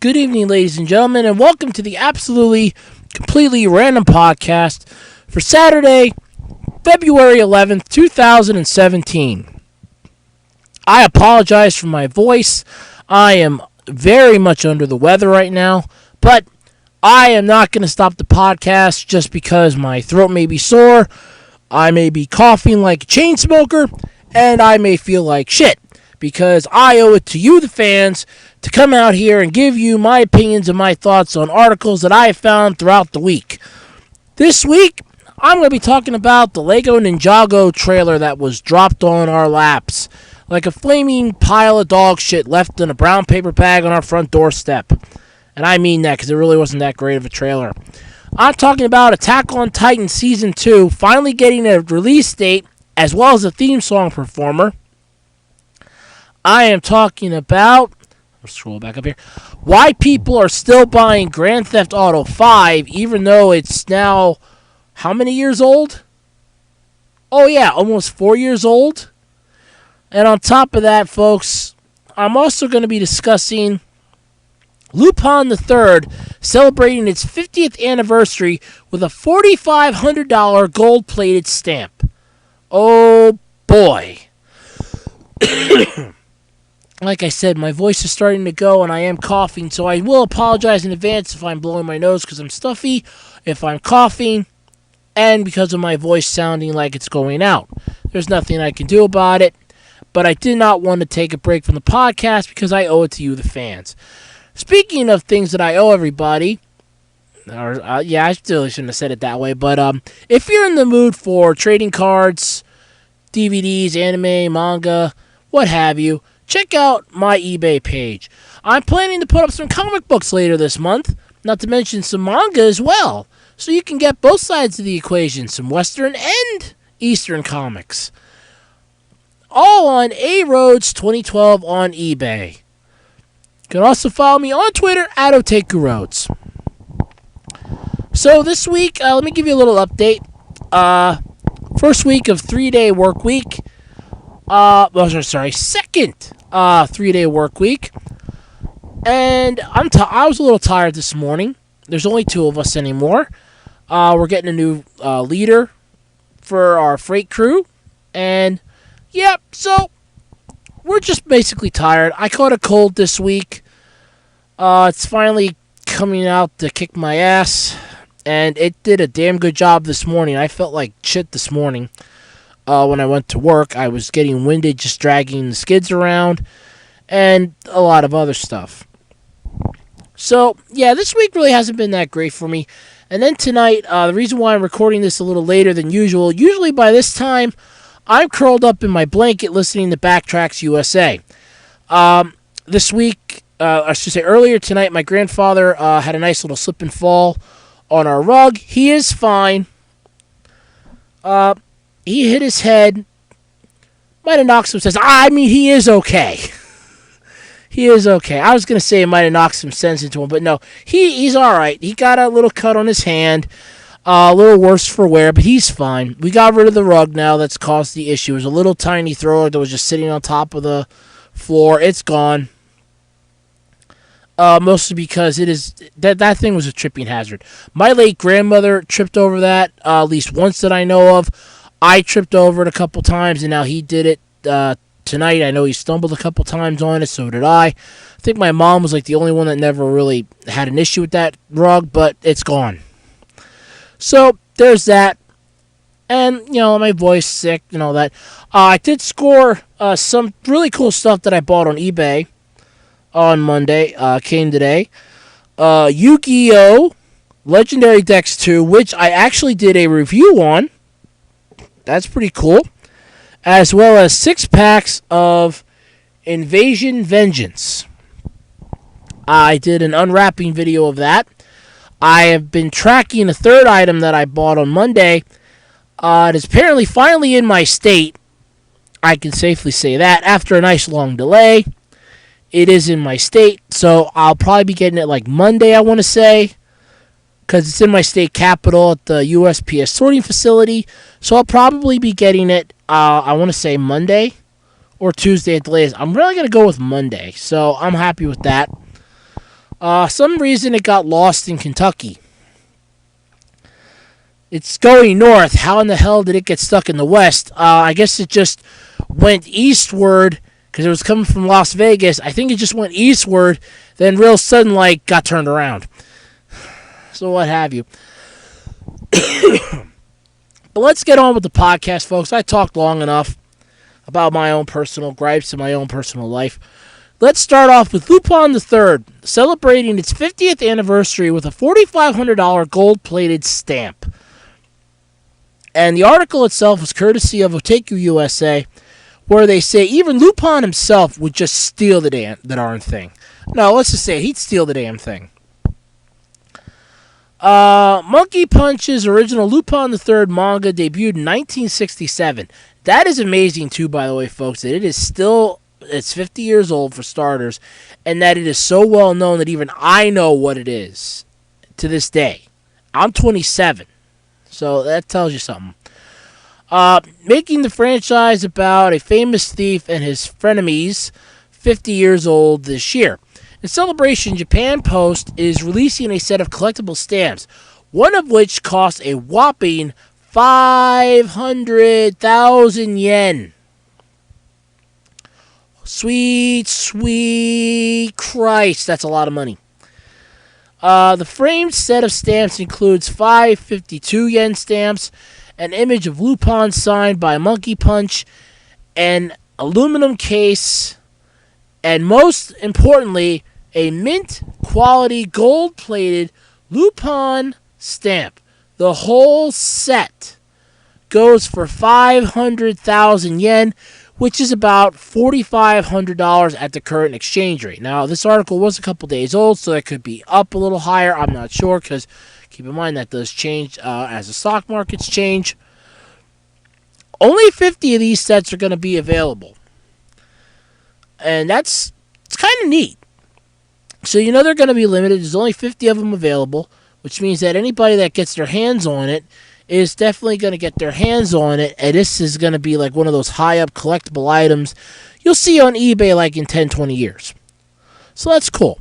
Good evening, ladies and gentlemen, and welcome to the absolutely, completely random podcast for Saturday, February 11th, 2017. I apologize for my voice. I am very much under the weather right now, but I am not going to stop the podcast just because my throat may be sore, I may be coughing like a chain smoker, and I may feel like shit. Because I owe it to you, the fans, to come out here and give you my opinions and my thoughts on articles that I have found throughout the week. This week, I'm going to be talking about the Lego Ninjago trailer that was dropped on our laps, like a flaming pile of dog shit left in a brown paper bag on our front doorstep. And I mean that because it really wasn't that great of a trailer. I'm talking about Attack on Titan Season 2 finally getting a release date as well as a theme song performer. I am talking about, let's scroll back up here, why people are still buying Grand Theft Auto 5 even though it's now, how many years old? Oh yeah, almost 4 years old. And on top of that, folks, I'm also going to be discussing Lupin III celebrating its 50th anniversary with a $4,500 gold-plated stamp. Oh boy. Like I said, my voice is starting to go and I am coughing, so I will apologize in advance if I'm blowing my nose because I'm stuffy, if I'm coughing, and because of my voice sounding like it's going out. There's nothing I can do about it, but I did not want to take a break from the podcast because I owe it to you, the fans. Speaking of things that I owe everybody, I still shouldn't have said it that way, but if you're in the mood for trading cards, DVDs, anime, manga, what have you, check out my eBay page. I'm planning to put up some comic books later this month, not to mention some manga as well, so you can get both sides of the equation, some Western and Eastern comics. All on A-Roads 2012 on eBay. You can also follow me on Twitter at OtakuRoads. So this week, let me give you a little update. First week of 3-day work week. Second 3-day work week. And I was a little tired this morning. There's only 2 of us anymore. We're getting a new leader for our freight crew. And, so we're just basically tired. I caught a cold this week. It's finally coming out to kick my ass. And it did a damn good job this morning. I felt like shit this morning. When I went to work, I was getting winded just dragging the skids around and a lot of other stuff. So, this week really hasn't been that great for me. And then tonight, the reason why I'm recording this a little later than usual, usually by this time, I'm curled up in my blanket listening to Backtracks USA. This week, earlier tonight, my grandfather had a nice little slip and fall on our rug. He is fine. He hit his head. Might have knocked some sense. He is okay. He is okay. I was going to say it might have knocked some sense into him, but no. He's alright. He got a little cut on his hand. A little worse for wear, but he's fine. We got rid of the rug now that's caused the issue. It was a little tiny thrower that was just sitting on top of the floor. It's gone. Mostly because it is that thing was a tripping hazard. My late grandmother tripped over that at least once that I know of. I tripped over it a couple times, and now he did it tonight. I know he stumbled a couple times on it, so did I. I think my mom was like the only one that never really had an issue with that rug, but it's gone. So there's that. And, my voice sick and all that. I did score some really cool stuff that I bought on eBay on Monday. Came today. Yu-Gi-Oh! Legendary Decks 2, which I actually did a review on. That's pretty cool. As well as 6 packs of Invasion Vengeance. I did an unwrapping video of that. I have been tracking a third item that I bought on Monday. It is apparently finally in my state. I can safely say that. After a nice long delay, it is in my state. So I'll probably be getting it like Monday, I want to say. Because it's in my state capital at the USPS sorting facility. So I'll probably be getting it, I want to say Monday or Tuesday at the latest. I'm really going to go with Monday. So I'm happy with that. Some reason it got lost in Kentucky. It's going north. How in the hell did it get stuck in the west? I guess it just went eastward because it was coming from Las Vegas. I think it just went eastward, then real sudden, got turned around. So what have you. But let's get on with the podcast, folks. I talked long enough about my own personal gripes and my own personal life. Let's start off with Lupin III, celebrating its 50th anniversary with a $4,500 gold-plated stamp. And the article itself was courtesy of Otaku USA, where they say even Lupin himself would just steal the darn thing. No, let's just say he'd steal the damn thing. Monkey Punch's original Lupin III manga debuted in 1967. That is amazing too, by the way, folks, that it's 50 years old for starters, and that it is so well known that even I know what it is to this day. I'm 27, so that tells you something. Making the franchise about a famous thief and his frenemies, 50 years old this year. In celebration, Japan Post is releasing a set of collectible stamps, one of which costs a whopping 500,000 yen. Sweet, sweet Christ, that's a lot of money. The framed set of stamps includes 552 yen stamps, an image of Lupin signed by Monkey Punch, an aluminum case, and most importantly, a mint-quality gold-plated Lupin stamp. The whole set goes for 500,000 yen, which is about $4,500 at the current exchange rate. Now, this article was a couple days old, so it could be up a little higher. I'm not sure, because keep in mind that does change as the stock markets change. Only 50 of these sets are going to be available. And it's kind of neat. So you know they're going to be limited. There's only 50 of them available, which means that anybody that gets their hands on it is definitely going to get their hands on it, and this is going to be like one of those high-up collectible items you'll see on eBay in 10, 20 years. So that's cool.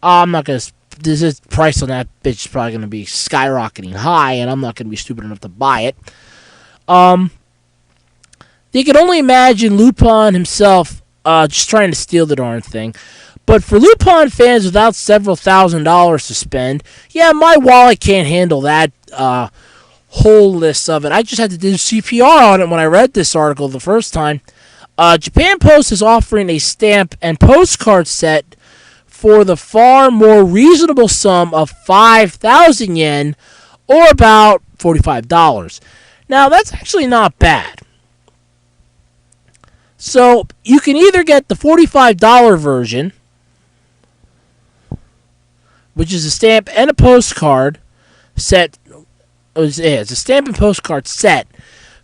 I'm not going to... This price on that bitch is probably going to be skyrocketing high, and I'm not going to be stupid enough to buy it. You can only imagine Lupin himself just trying to steal the darn thing. But for Lupin fans without several $1,000s to spend, yeah, my wallet can't handle that whole list of it. I just had to do CPR on it when I read this article the first time. Japan Post is offering a stamp and postcard set for the far more reasonable sum of 5,000 yen, or about $45. Now, that's actually not bad. So, you can either get the $45 version, which is a stamp and a postcard set. It's a stamp and postcard set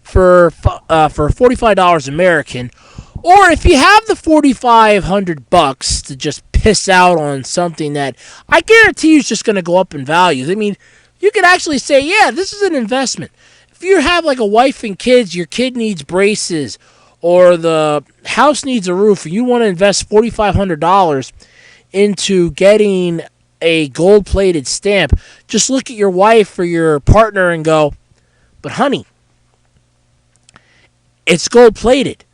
for $45 American, or if you have the $4,500 to just piss out on something that I guarantee you is just going to go up in value. I mean, you could actually say, yeah, this is an investment. If you have like a wife and kids, your kid needs braces, or the house needs a roof, and you want to invest $4,500 into getting a gold-plated stamp, just look at your wife or your partner and go, but honey, it's gold-plated.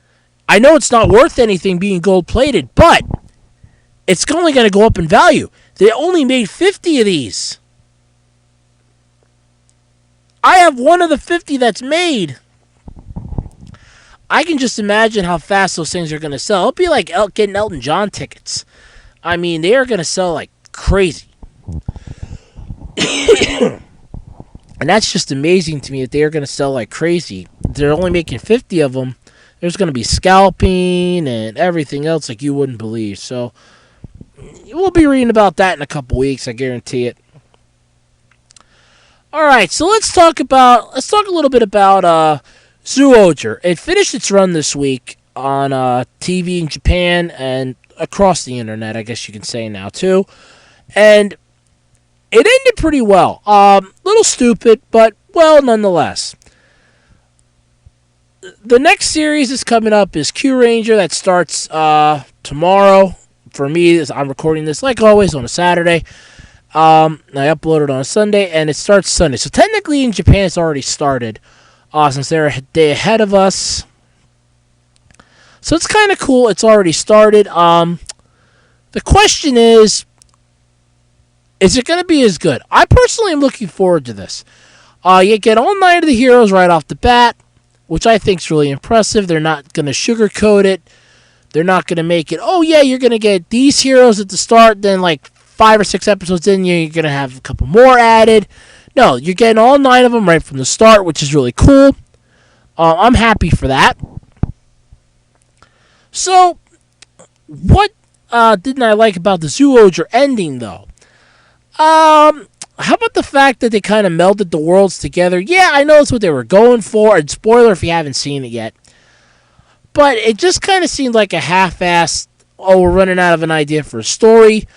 I know it's not worth anything being gold-plated, but it's only going to go up in value. They only made 50 of these. I have one of the 50 that's made. I can just imagine how fast those things are going to sell. It'll be like getting Elton John tickets. I mean, they are going to sell like crazy. And that's just amazing to me that they are going to sell like crazy. They're only making 50 of them. There's going to be scalping and everything else like you wouldn't believe. So we'll be reading about that in a couple weeks, I guarantee it. All right, so let's talk a little bit about Zyohuger. It finished its run this week on TV in Japan and across the internet, I guess you can say now too. And it ended pretty well. Little stupid, but well nonetheless. The next series that's coming up is Q Ranger that starts tomorrow. for me, I'm recording this like always on a Saturday. I upload it on a Sunday, and it starts Sunday. So technically in Japan it's already started, since they're a day ahead of us. So it's kind of cool. It's already started. The question is it going to be as good? I personally am looking forward to this. You get all 9 of the heroes right off the bat, which I think is really impressive. They're not going to sugarcoat it. They're not going to make it, oh yeah, you're going to get these heroes at the start, then like 5 or 6 episodes in, you're going to have a couple more added. No, you're getting all 9 of them right from the start, which is really cool. I'm happy for that. So, what didn't I like about the Zyohuger ending, though? How about the fact that they kind of melded the worlds together? Yeah, I know that's what they were going for, and spoiler if you haven't seen it yet. But it just kind of seemed like a half-assed, we're running out of an idea for a story.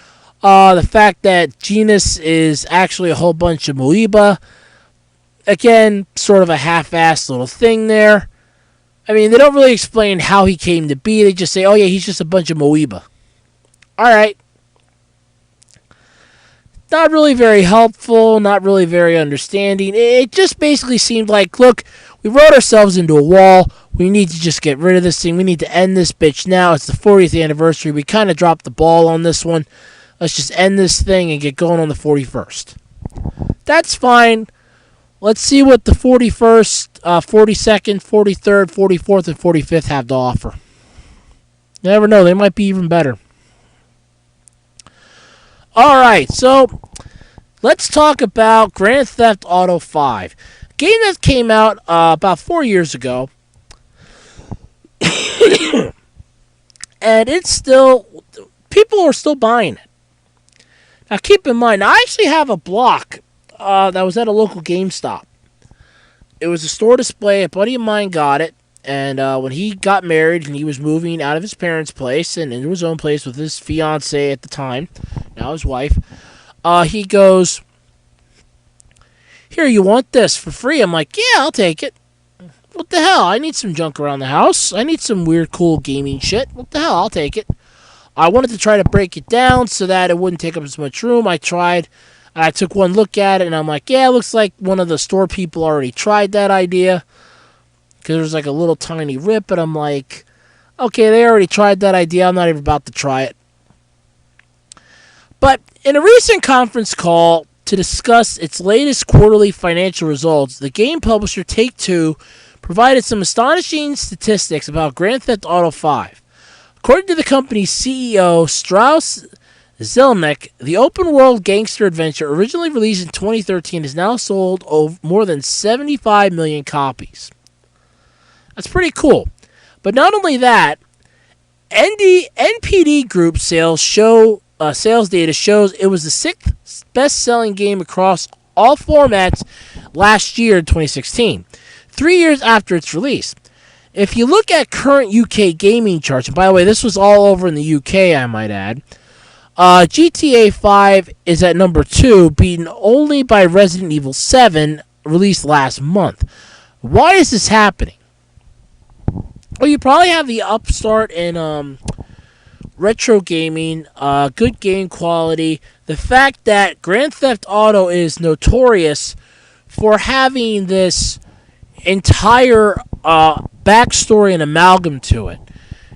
The fact that Genus is actually a whole bunch of Moeba. Again, sort of a half-assed little thing there. I mean, they don't really explain how he came to be. They just say, oh yeah, he's just a bunch of Moeba. Alright. Not really very helpful, not really very understanding. It just basically seemed like, look, we wrote ourselves into a wall. We need to just get rid of this thing. We need to end this bitch now. It's the 40th anniversary. We kind of dropped the ball on this one. Let's just end this thing and get going on the 41st. That's fine. Let's see what the 41st, 42nd, 43rd, 44th, and 45th have to offer. You never know. They might be even better. Alright, so let's talk about Grand Theft Auto 5. A game that came out about 4 years ago. And it's still, people are still buying it. Now keep in mind, I actually have a block that was at a local GameStop. It was a store display. A buddy of mine got it. And when he got married and he was moving out of his parents' place and into his own place with his fiancée at the time, now his wife, he goes, here, you want this for free? I'm like, yeah, I'll take it. What the hell? I need some junk around the house. I need some weird, cool gaming shit. What the hell? I'll take it. I wanted to try to break it down so that it wouldn't take up as much room. I tried. I took one look at it, and I'm like, yeah, it looks like one of the store people already tried that idea. Because there's like a little tiny rip, and I'm like, okay, they already tried that idea. I'm not even about to try it. But in a recent conference call to discuss its latest quarterly financial results, the game publisher Take-Two provided some astonishing statistics about Grand Theft Auto 5. According to the company's CEO, Strauss Zelnick, the open-world gangster adventure originally released in 2013 has now sold more than 75 million copies. That's pretty cool. But not only that, NPD Group sales data shows it was the 6th best-selling game across all formats last year in 2016, 3 years after its release. If you look at current UK gaming charts, and by the way, this was all over in the UK, I might add, GTA 5 is at number 2, beaten only by Resident Evil 7, released last month. Why is this happening? Well, you probably have the upstart in retro gaming, good game quality. The fact that Grand Theft Auto is notorious for having this entire backstory and amalgam to it.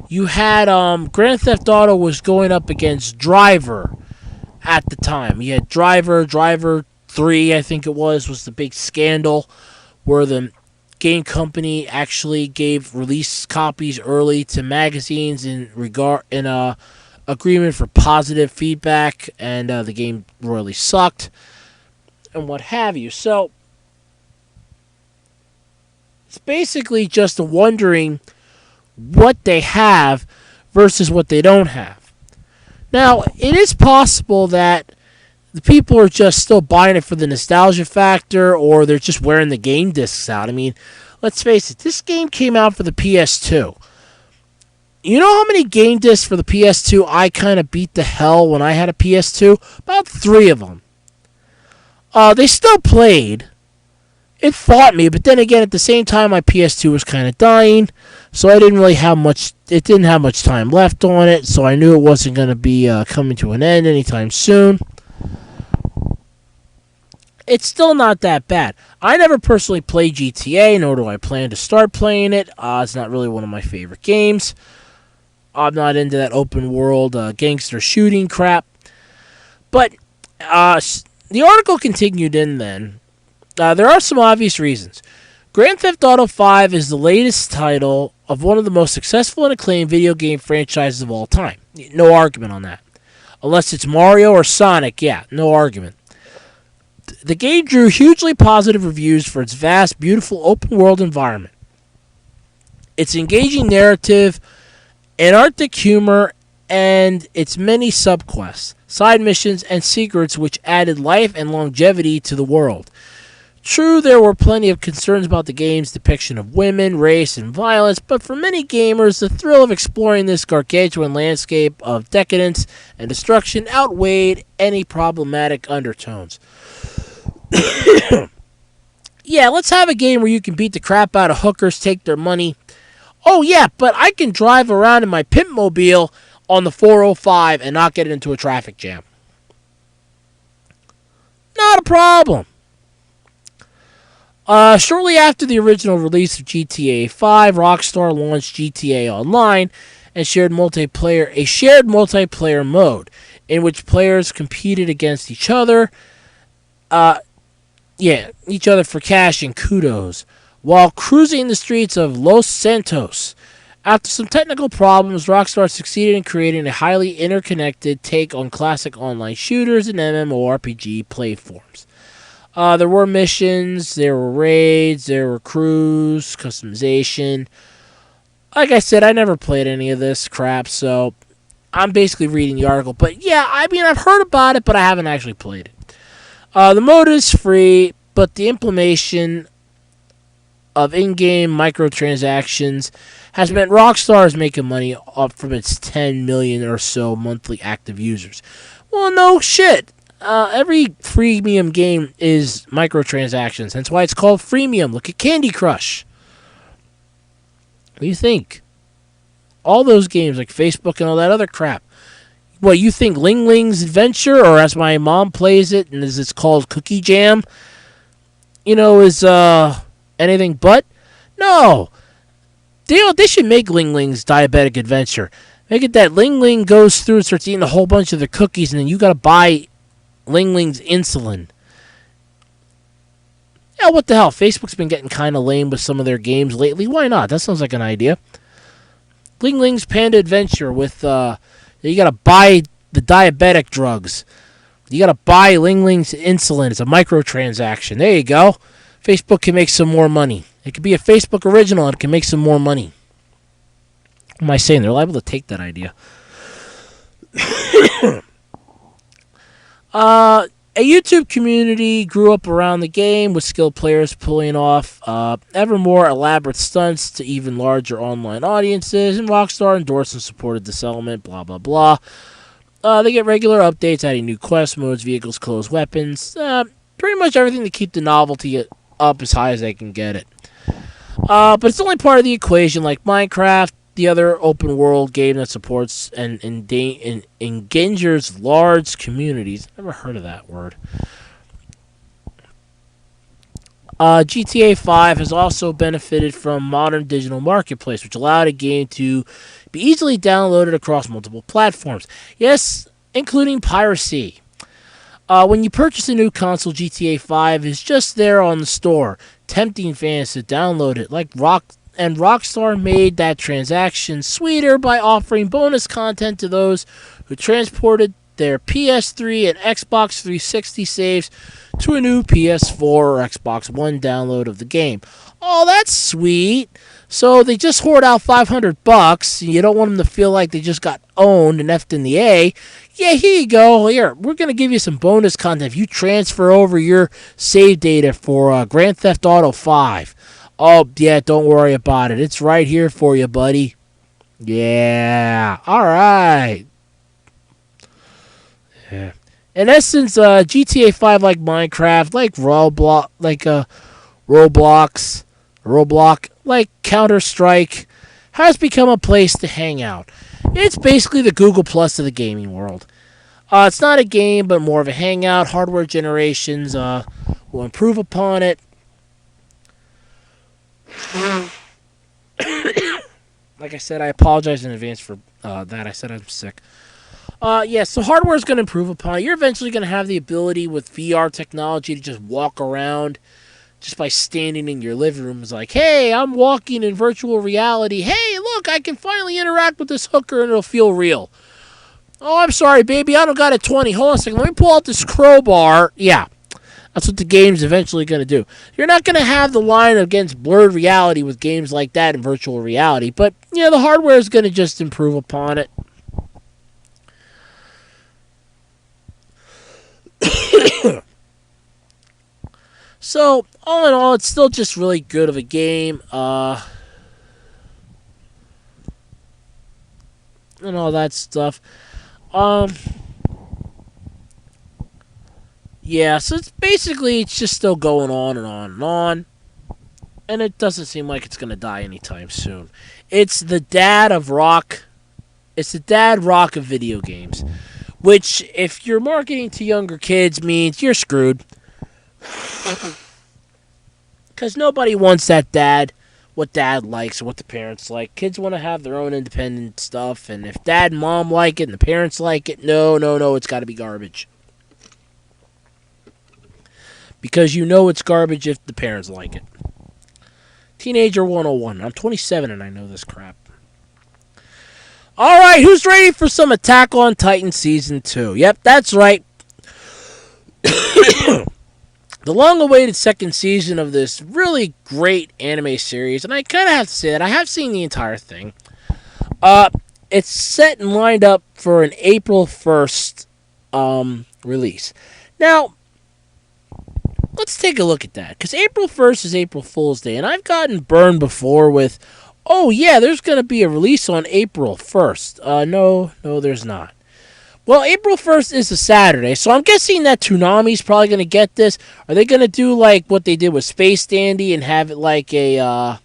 You had Grand Theft Auto was going up against Driver at the time. You had Driver 3, I think it was the big scandal where the game company actually gave release copies early to magazines in agreement for positive feedback, and the game royally sucked and what have you. So it's basically just wondering what they have versus what they don't have. Now, it is possible that the people are just still buying it for the nostalgia factor, or they're just wearing the game discs out. I mean, let's face it, this game came out for the PS2. You know how many game discs for the PS2 I kind of beat the hell when I had a PS2? About 3 of them. They still played. it fought me, but then again, at the same time, my PS2 was kind of dying, so I didn't really have much. It didn't have much time left on it, so I knew it wasn't going to be coming to an end anytime soon. It's still not that bad. I never personally played GTA, nor do I plan to start playing it. It's not really one of my favorite games. I'm not into that open world gangster shooting crap. But the article continued in then. There are some obvious reasons. Grand Theft Auto 5 is the latest title of one of the most successful and acclaimed video game franchises of all time. No argument on that. Unless it's Mario or Sonic, yeah, no argument. The game drew hugely positive reviews for its vast, beautiful open-world environment. Its engaging narrative, anarchic humor, and its many subquests, side missions, and secrets which added life and longevity to the world. True, there were plenty of concerns about the game's depiction of women, race, and violence, but for many gamers, the thrill of exploring this gargantuan landscape of decadence and destruction outweighed any problematic undertones. Yeah, let's have a game where you can beat the crap out of hookers, take their money. Oh yeah, but I can drive around in my Pimpmobile on the 405 and not get into a traffic jam. Not a problem. Shortly after the original release of GTA 5, Rockstar launched GTA Online and shared multiplayer mode in which players competed against each other. Each other for cash and kudos, while cruising the streets of Los Santos. After some technical problems, Rockstar succeeded in creating a highly interconnected take on classic online shooters and MMORPG platforms. There were missions, there were raids, there were crews, customization. Like I said, I never played any of this crap, so I'm basically reading the article. But yeah, I mean, I've heard about it, but I haven't actually played it. The mode is free, but the implementation of in-game microtransactions has meant Rockstar is making money up from its 10 million or so monthly active users. Well, no shit. Every freemium game is microtransactions. That's why it's called freemium. Look at Candy Crush. What do you think? All those games like Facebook and all that other crap. What, you think Ling Ling's Adventure, or as my mom plays it, and as it's called Cookie Jam, is anything but? No. They should make Ling Ling's Diabetic Adventure. Make it that Ling Ling goes through and starts eating a whole bunch of the cookies, and then you gotta buy Ling Ling's insulin. Yeah, what the hell? Facebook's been getting kind of lame with some of their games lately. Why not? That sounds like an idea. Ling Ling's Panda Adventure with, you gotta buy the diabetic drugs. You gotta buy Ling Ling's insulin. It's a microtransaction. There you go. Facebook can make some more money. It could be a Facebook original and it can make some more money. What am I saying? They're liable to take that idea. A YouTube community grew up around the game with skilled players pulling off ever more elaborate stunts to even larger online audiences, and Rockstar endorsed and supported this element, blah, blah, blah. They get regular updates, adding new quest modes, vehicles, clothes, weapons, pretty much everything to keep the novelty up as high as they can get it. But it's only part of the equation, like Minecraft, the other open world game that supports and engenders large communities. Never heard of that word. GTA 5 has also benefited from modern digital marketplace, which allowed a game to be easily downloaded across multiple platforms. Yes, including piracy. When you purchase a new console, GTA 5 is just there on the store, tempting fans to download it. Rockstar made that transaction sweeter by offering bonus content to those who transported their PS3 and Xbox 360 saves to a new PS4 or Xbox One download of the game. Oh, that's sweet. So they just hoard out $500. You don't want them to feel like they just got owned and effed in the A. Yeah, here you go. Here, we're going to give you some bonus content if you transfer over your save data for Grand Theft Auto 5. Oh, yeah, don't worry about it. It's right here for you, buddy. Yeah, all right. In essence, GTA 5, like Minecraft, like Roblox, Roblox, like Counter-Strike, has become a place to hang out. It's basically the Google Plus of the gaming world. It's not a game, but more of a hangout. Hardware generations will improve upon it. Like I said, I apologize in advance for that. I said I'm sick. So hardware is going to improve upon it. You're eventually going to have the ability with VR technology to just walk around just by standing in your living room. It's like, hey, I'm walking in virtual reality. Hey, look, I can finally interact with this hooker and it'll feel real. Oh, I'm sorry, baby, I don't got a 20. Hold on a second. Let me pull out this crowbar. Yeah, that's what the game's eventually going to do. You're not going to have the line against blurred reality with games like that in virtual reality, but, the hardware is going to just improve upon it. So, all in all, it's still just really good of a game. And all that stuff. Yeah, so it's just still going on and on and on. And it doesn't seem like it's going to die anytime soon. It's the dad rock of video games. Which, if you're marketing to younger kids, means you're screwed. Because nobody wants that what dad likes or what the parents like. Kids want to have their own independent stuff, and if dad and mom like it and the parents like it, no, it's got to be garbage. Because it's garbage if the parents like it. Teenager 101. I'm 27 and I know this crap. Alright, who's ready for some Attack on Titan Season 2? Yep, that's right. The long-awaited second season of this really great anime series, and I kind of have to say that I have seen the entire thing. It's set and lined up for an April 1st release. Now, let's take a look at that, because April 1st is April Fool's Day, and I've gotten burned before with, oh yeah, there's going to be a release on April 1st. No, there's not. Well, April 1st is a Saturday, so I'm guessing that Toonami's probably going to get this. Are they going to do like what they did with Space Dandy and have it like and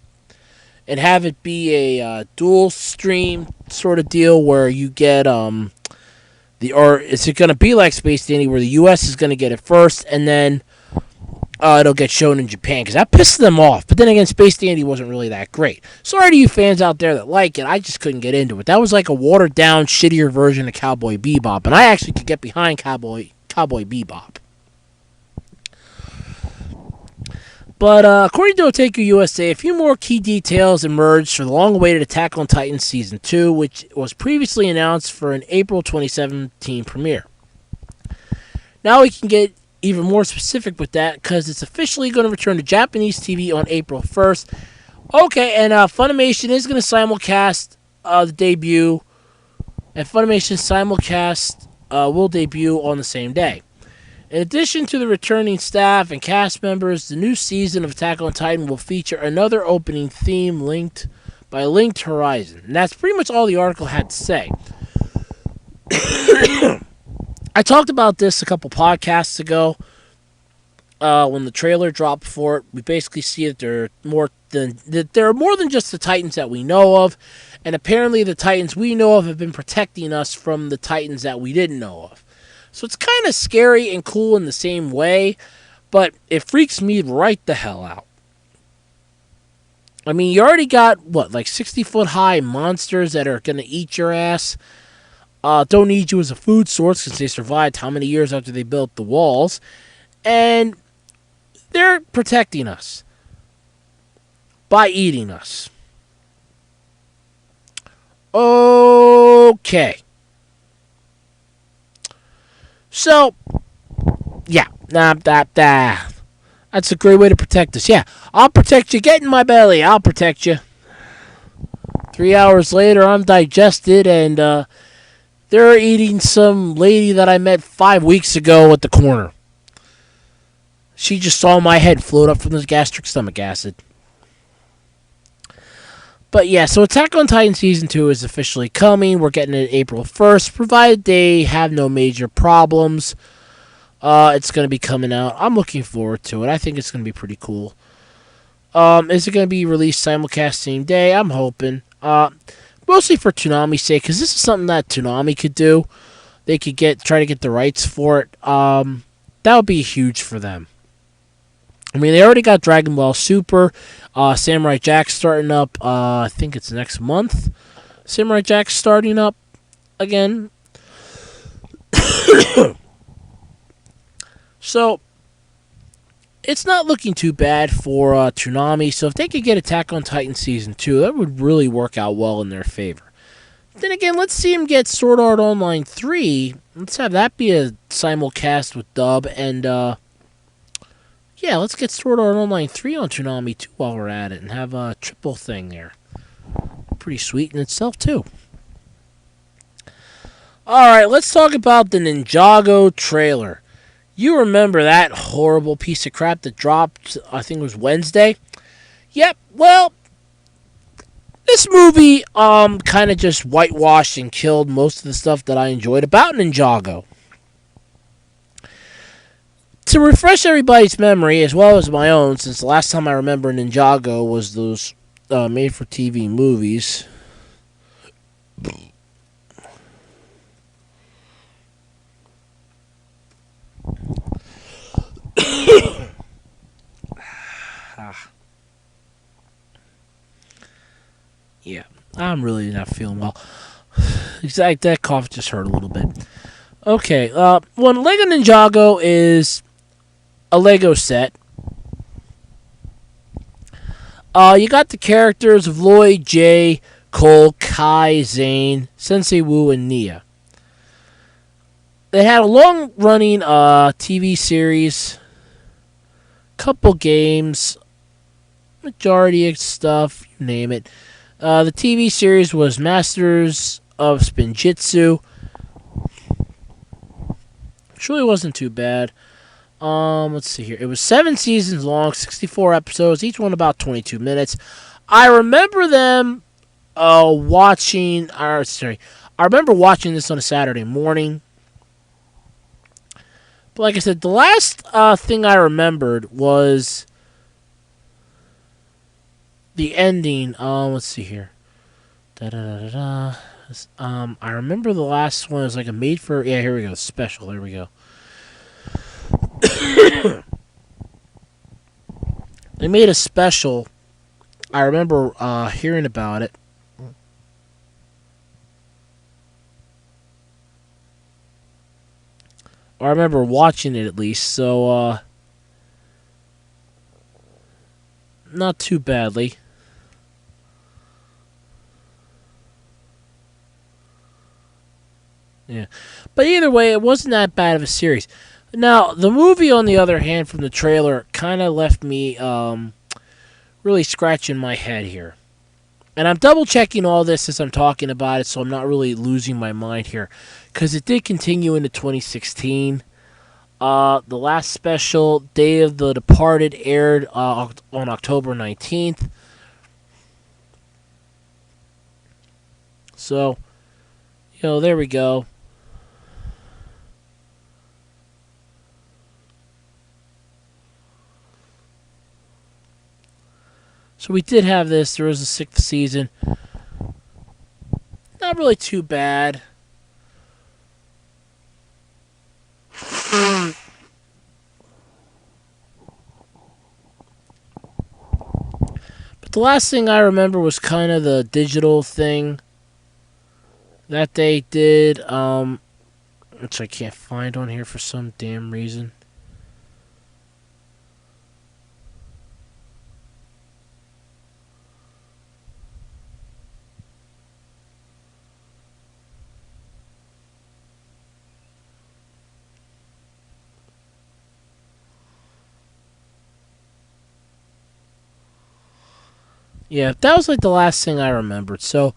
have it be a dual stream sort of deal where you get or is it going to be like Space Dandy where the US is going to get it first and then it'll get shown in Japan, because that pissed them off. But then again, Space Dandy wasn't really that great. Sorry to you fans out there that like it. I just couldn't get into it. That was like a watered-down, shittier version of Cowboy Bebop, and I actually could get behind Cowboy Bebop. But according to Otaku USA, a few more key details emerged for the long-awaited Attack on Titan Season 2, which was previously announced for an April 2017 premiere. Now we can get even more specific with that, because it's officially going to return to Japanese TV on April 1st. Okay, and Funimation is going to simulcast the debut, and Funimation simulcast will debut on the same day. In addition to the returning staff and cast members, the new season of Attack on Titan will feature another opening theme linked Horizon. And that's pretty much all the article had to say. I talked about this a couple podcasts ago when the trailer dropped for it. We basically see that there are more than just the Titans that we know of, and apparently the Titans we know of have been protecting us from the Titans that we didn't know of. So it's kind of scary and cool in the same way, but it freaks me right the hell out. I mean, you already got, like 60-foot high monsters that are going to eat your ass. Don't need you as a food source since they survived how many years after they built the walls. And they're protecting us by eating us. Okay. So, yeah. That's a great way to protect us. Yeah, I'll protect you. Get in my belly. I'll protect you. 3 hours later, I'm digested and, they're eating some lady that I met 5 weeks ago at the corner. She just saw my head float up from the gastric stomach acid. But yeah, so Attack on Titan Season 2 is officially coming. We're getting it April 1st, provided they have no major problems. It's going to be coming out. I'm looking forward to it. I think it's going to be pretty cool. Is it going to be released simulcast same day? I'm hoping. Mostly for Toonami's sake, because this is something that Toonami could do. They could try to get the rights for it. That would be huge for them. I mean, they already got Dragon Ball Super, Samurai Jack's starting up. I think it's next month. Samurai Jack's starting up again. So it's not looking too bad for Toonami. So if they could get Attack on Titan Season 2, that would really work out well in their favor. Then again, let's see them get Sword Art Online 3. Let's have that be a simulcast with dub. And, yeah, let's get Sword Art Online 3 on Toonami, too, while we're at it. And have a triple thing there. Pretty sweet in itself, too. Alright, let's talk about the Ninjago trailer. You remember that horrible piece of crap that dropped, I think it was Wednesday? Yep, well, this movie kind of just whitewashed and killed most of the stuff that I enjoyed about Ninjago. To refresh everybody's memory, as well as my own, since the last time I remember Ninjago was those made-for-TV movies. Yeah, I'm really not feeling well. That cough just hurt a little bit. Okay, when Lego Ninjago is a Lego set, you got the characters of Lloyd, Jay, Cole, Kai, Zane, Sensei Wu, and Nia. They had a long-running TV series, couple games, majority of stuff, you name it. The TV series was Masters of Spinjitzu. Which really wasn't too bad. Let's see here. It was 7 seasons long, 64 episodes, each one about 22 minutes. I remember them watching... I remember watching this on a Saturday morning. But like I said, the last thing I remembered was the ending. Let's see here. I remember the last one was like a made for... Yeah, here we go. Special. There we go. They made a special. I remember hearing about it. Or I remember watching it at least. So, not too badly. Yeah. But either way, it wasn't that bad of a series. Now, the movie, on the other hand, from the trailer, kind of left me really scratching my head here. And I'm double-checking all this as I'm talking about it, so I'm not really losing my mind here. Because it did continue into 2016. The last special, Day of the Departed, aired on October 19th. So, there we go. So we did have this. There was a 6th season. Not really too bad. But the last thing I remember was kind of the digital thing that they did, which I can't find on here for some damn reason. Yeah, that was like the last thing I remembered. So,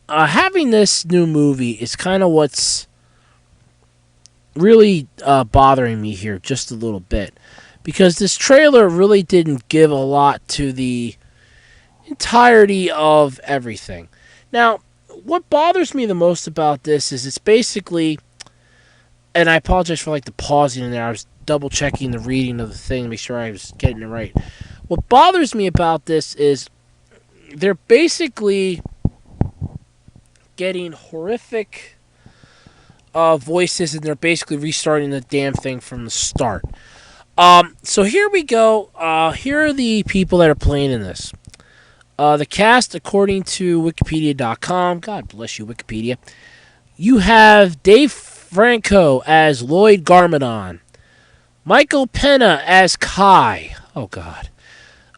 having this new movie is kind of what's really bothering me here just a little bit. Because this trailer really didn't give a lot to the entirety of everything. Now, what bothers me the most about this is it's basically, and I apologize for like the pausing in there, I was double checking the reading of the thing to make sure I was getting it right. What bothers me about this is they're basically getting horrific voices, and they're basically restarting the damn thing from the start. So here we go. Here are the people that are playing in this. The cast, according to Wikipedia.com, God bless you, Wikipedia, you have Dave Franco as Lloyd Garmadon, Michael Pena as Kai, oh God,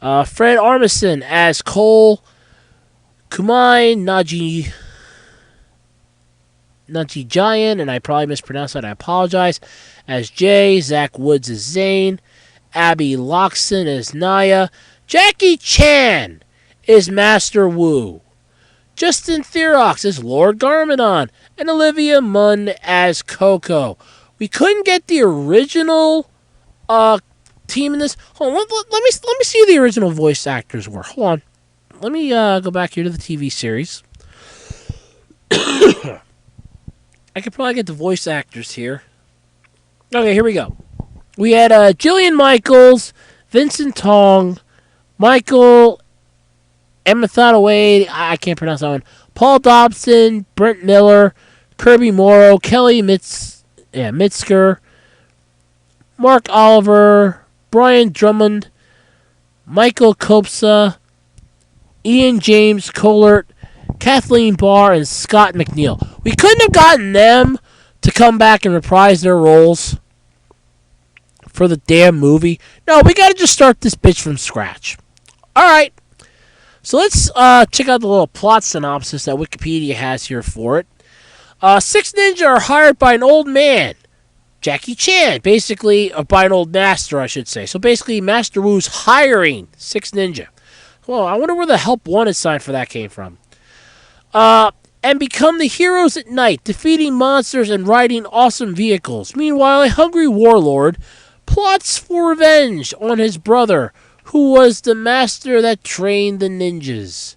Fred Armisen as Cole, Kumai Najigian, and I probably mispronounced that, I apologize, as Jay, Zach Woods as Zane, Abby Loxton as Naya, Jackie Chan is Master Wu, Justin Theroux as Lord Garmadon, and Olivia Munn as Coco. We couldn't get the original team in this. Hold on, let me see who the original voice actors were. Hold on. Let me go back here to the TV series. I could probably get the voice actors here. Okay, here we go. We had Jillian Michaels, Vincent Tong, Michael Emethataway, I can't pronounce that one, Paul Dobson, Brent Miller, Kirby Morrow, Kelly Mitzker, Mark Oliver, Brian Drummond, Michael Kopsa, Ian James Collert, Kathleen Barr, and Scott McNeil. We couldn't have gotten them to come back and reprise their roles for the damn movie. No, we gotta just start this bitch from scratch. Alright. So let's check out the little plot synopsis that Wikipedia has here for it. 6 ninja are hired by an old man, Jackie Chan, basically, by an old master, I should say. So basically, Master Wu's hiring 6 ninja. Well, I wonder where the help wanted sign for that came from. And become the heroes at night, defeating monsters and riding awesome vehicles. Meanwhile, a hungry warlord plots for revenge on his brother, who was the master that trained the ninjas.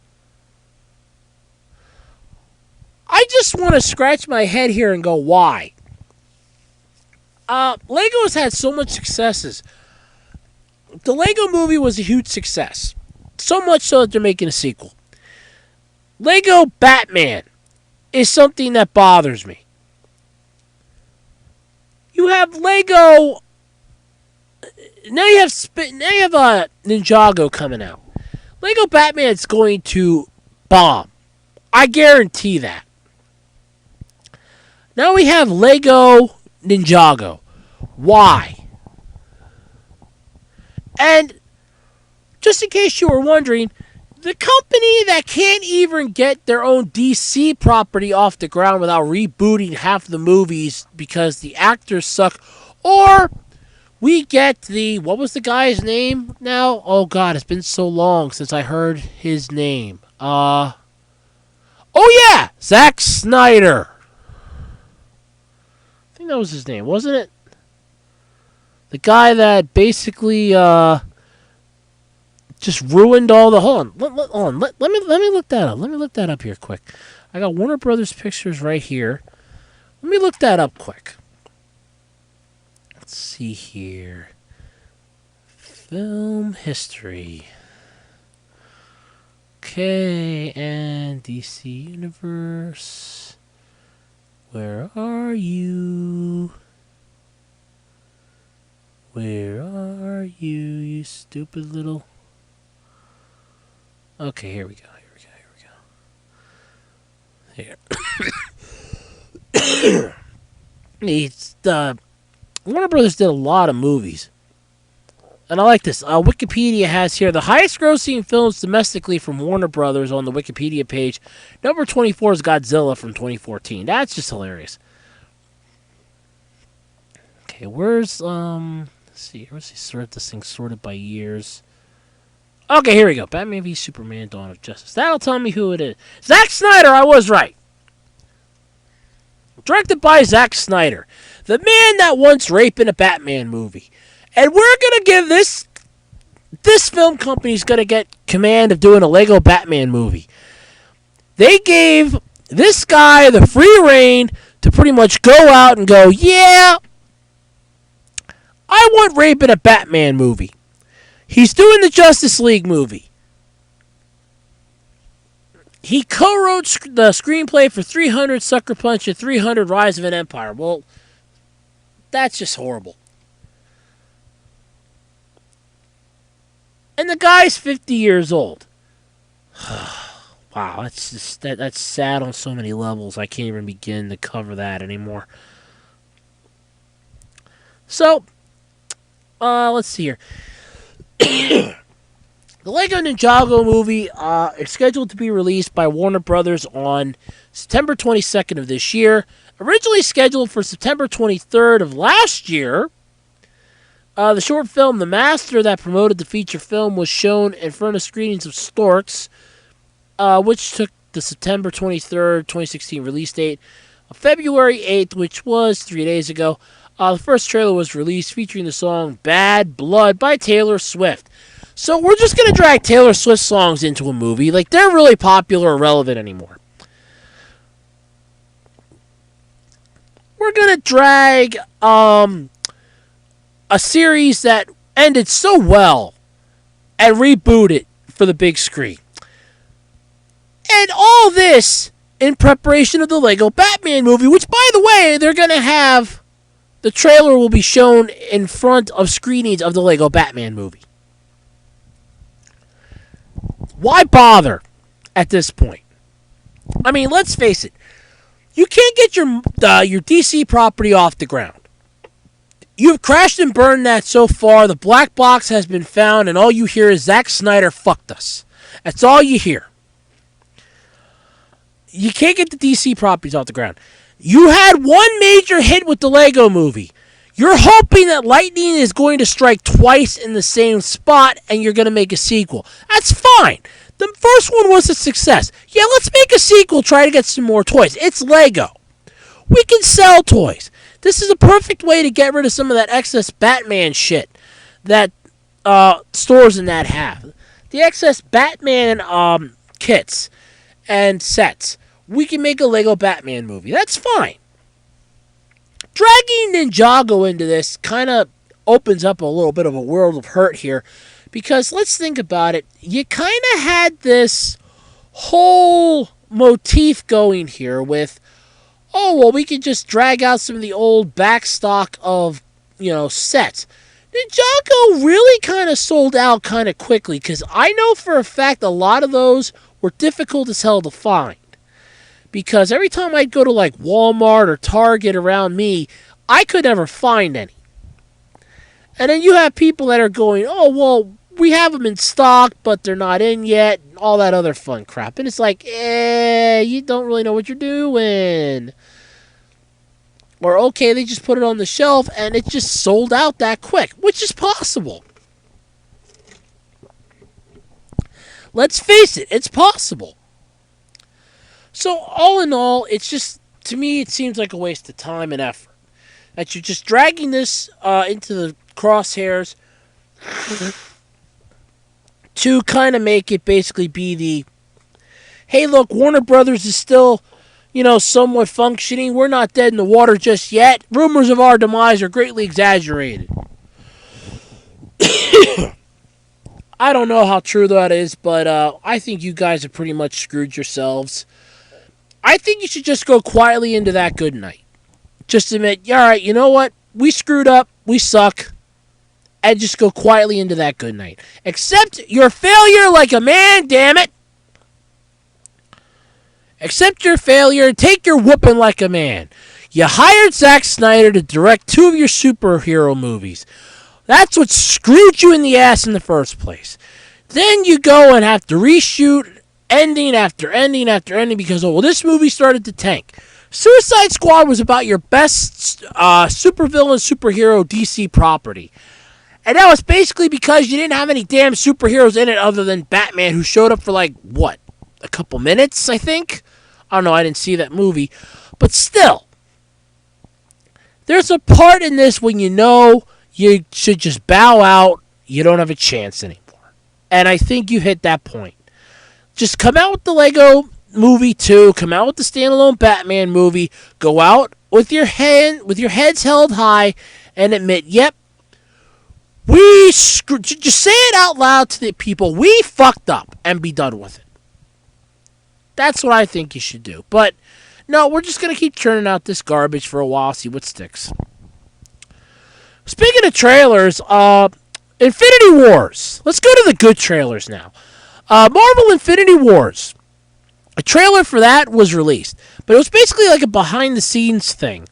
I just want to scratch my head here and go, why? Lego's had so much successes. The Lego movie was a huge success. So much so that they're making a sequel. Lego Batman is something that bothers me. You have Lego. Now you have Ninjago coming out. Lego Batman's going to bomb. I guarantee that. Now we have Lego Ninjago. Why? And just in case you were wondering, the company that can't even get their own DC property off the ground without rebooting half the movies because the actors suck, or we get what was the guy's name now? Oh God, it's been so long since I heard his name. Oh yeah, Zack Snyder. I think that was his name, wasn't it? The guy that basically just ruined all the. Hold on. Let me look that up. Let me look that up here quick. I got Warner Brothers pictures right here. Let me look that up quick. Let's see here. Film history. Okay, and DC Universe. Where are you? Where are you, you stupid little... Okay, here we go. Here. It's Warner Brothers did a lot of movies. And I like this. Wikipedia has here the highest grossing films domestically from Warner Brothers on the Wikipedia page. Number 24 is Godzilla from 2014. That's just hilarious. Okay, where's let's see, where's he sort this thing sorted by years? Okay, here we go. Batman v Superman: Dawn of Justice. That'll tell me who it is. Zack Snyder, I was right. Directed by Zack Snyder, the man that once raped in a Batman movie. And we're going to give this film company's going to get command of doing a Lego Batman movie. They gave this guy the free reign to pretty much go out and go, yeah, I want rape in a Batman movie. He's doing the Justice League movie. He co-wrote the screenplay for 300 Sucker Punch and 300 Rise of an Empire. Well, that's just horrible. And the guy's 50 years old. Wow, that's sad on so many levels. I can't even begin to cover that anymore. So, let's see here. The Lego Ninjago movie is scheduled to be released by Warner Brothers on September 22nd of this year. Originally scheduled for September 23rd of last year, the short film The Master that promoted the feature film was shown in front of screenings of Storks, which took the September 23rd, 2016 release date of February 8th, which was 3 days ago. The first trailer was released featuring the song Bad Blood by Taylor Swift. So we're just going to drag Taylor Swift songs into a movie. Like, they're really popular or relevant anymore. We're going to drag a series that ended so well and reboot it for the big screen. And all this in preparation of the Lego Batman movie, which, by the way, they're going to have... The trailer will be shown in front of screenings of the Lego Batman movie. Why bother at this point? I mean, let's face it. You can't get your DC property off the ground. You've crashed and burned that so far. The black box has been found, and all you hear is Zack Snyder fucked us. That's all you hear. You can't get the DC properties off the ground. You had one major hit with the Lego movie. You're hoping that lightning is going to strike twice in the same spot and you're going to make a sequel. That's fine. The first one was a success. Yeah, let's make a sequel, try to get some more toys. It's Lego. We can sell toys. This is a perfect way to get rid of some of that excess Batman shit that stores and that have. The excess Batman kits and sets. We can make a Lego Batman movie. That's fine. Dragging Ninjago into this kind of opens up a little bit of a world of hurt here. Because let's think about it. You kind of had this whole motif going here with, oh, well, we could just drag out some of the old backstock of, sets. Ninjago really kind of sold out kind of quickly. Because I know for a fact a lot of those were difficult as hell to find. Because every time I'd go to like Walmart or Target around me, I could never find any. And then you have people that are going, oh, well, we have them in stock, but they're not in yet, and all that other fun crap. And it's like, you don't really know what you're doing. Or, okay, they just put it on the shelf, and it just sold out that quick, which is possible. Let's face it, it's possible. So, all in all, it's just, to me, it seems like a waste of time and effort. That you're just dragging this into the crosshairs to kind of make it basically be the, hey, look, Warner Brothers is still, somewhat functioning. We're not dead in the water just yet. Rumors of our demise are greatly exaggerated. I don't know how true that is, but I think you guys have pretty much screwed yourselves. I think you should just go quietly into that good night. Just admit, all right, you know what? We screwed up. We suck. And just go quietly into that good night. Accept your failure like a man, damn it. Accept your failure and take your whooping like a man. You hired Zack Snyder to direct 2 of your superhero movies. That's what screwed you in the ass in the first place. Then you go and have to reshoot ending after ending after ending because, this movie started to tank. Suicide Squad was about your best supervillain superhero DC property. And that was basically because you didn't have any damn superheroes in it other than Batman, who showed up for a couple minutes, I think? I don't know, I didn't see that movie. But still, there's a part in this when you should just bow out, you don't have a chance anymore. And I think you hit that point. Just come out with the Lego movie 2, come out with the standalone Batman movie, go out with your heads held high, and admit, yep, Just say it out loud to the people. We fucked up and be done with it. That's what I think you should do. But no, we're just going to keep churning out this garbage for a while, see what sticks. Speaking of trailers, Infinity Wars. Let's go to the good trailers now. Marvel Infinity Wars. A trailer for that was released. But it was basically like a behind-the-scenes thing.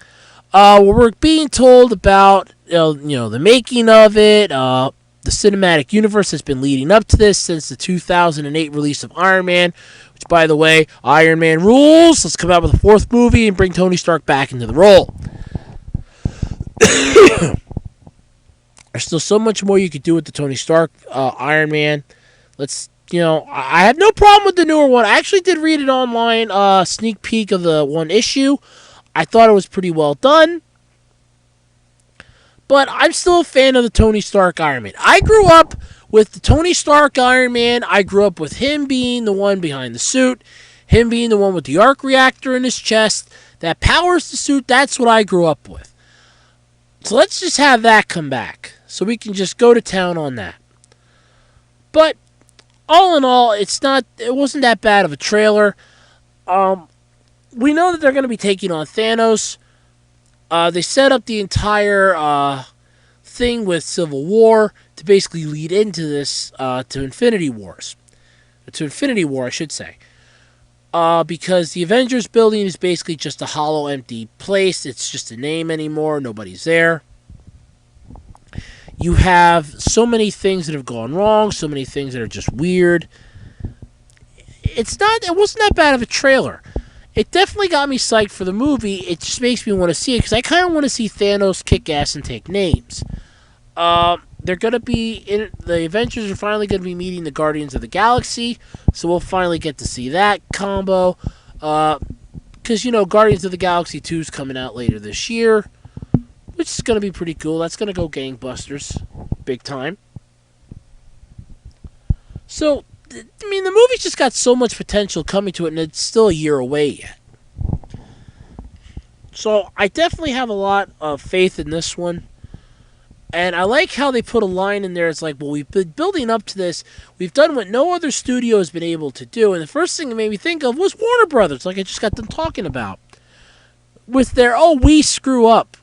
Where we're being told about the making of it. The cinematic universe has been leading up to this since the 2008 release of Iron Man. Which, by the way, Iron Man rules. Let's come out with a fourth movie and bring Tony Stark back into the role. There's still so much more you could do with the Tony Stark Iron Man. I have no problem with the newer one. I actually did read an online sneak peek of the one issue. I thought it was pretty well done. But I'm still a fan of the Tony Stark Iron Man. I grew up with the Tony Stark Iron Man. I grew up with him being the one behind the suit. Him being the one with the arc reactor in his chest. That powers the suit. That's what I grew up with. So let's just have that come back. So we can just go to town on that. But all in all, it wasn't that bad of a trailer. We know that they're going to be taking on Thanos. They set up the entire thing with Civil War to basically lead into this to Infinity Wars. To Infinity War, I should say. Because the Avengers building is basically just a hollow, empty place. It's just a name anymore. Nobody's there. You have so many things that have gone wrong, so many things that are just weird. It wasn't that bad of a trailer. It definitely got me psyched for the movie. It just makes me want to see it because I kind of want to see Thanos kick ass and take names. They're going to be the Avengers are finally going to be meeting the Guardians of the Galaxy, so we'll finally get to see that combo. Because Guardians of the Galaxy 2 is coming out later this year, which is going to be pretty cool. That's going to go gangbusters, big time. So, the movie's just got so much potential coming to it, and it's still a year away yet. So, I definitely have a lot of faith in this one. And I like how they put a line in there. It's like, well, we've been building up to this. We've done what no other studio has been able to do. And the first thing it made me think of was Warner Brothers, like I just got done talking about. With their, we screw up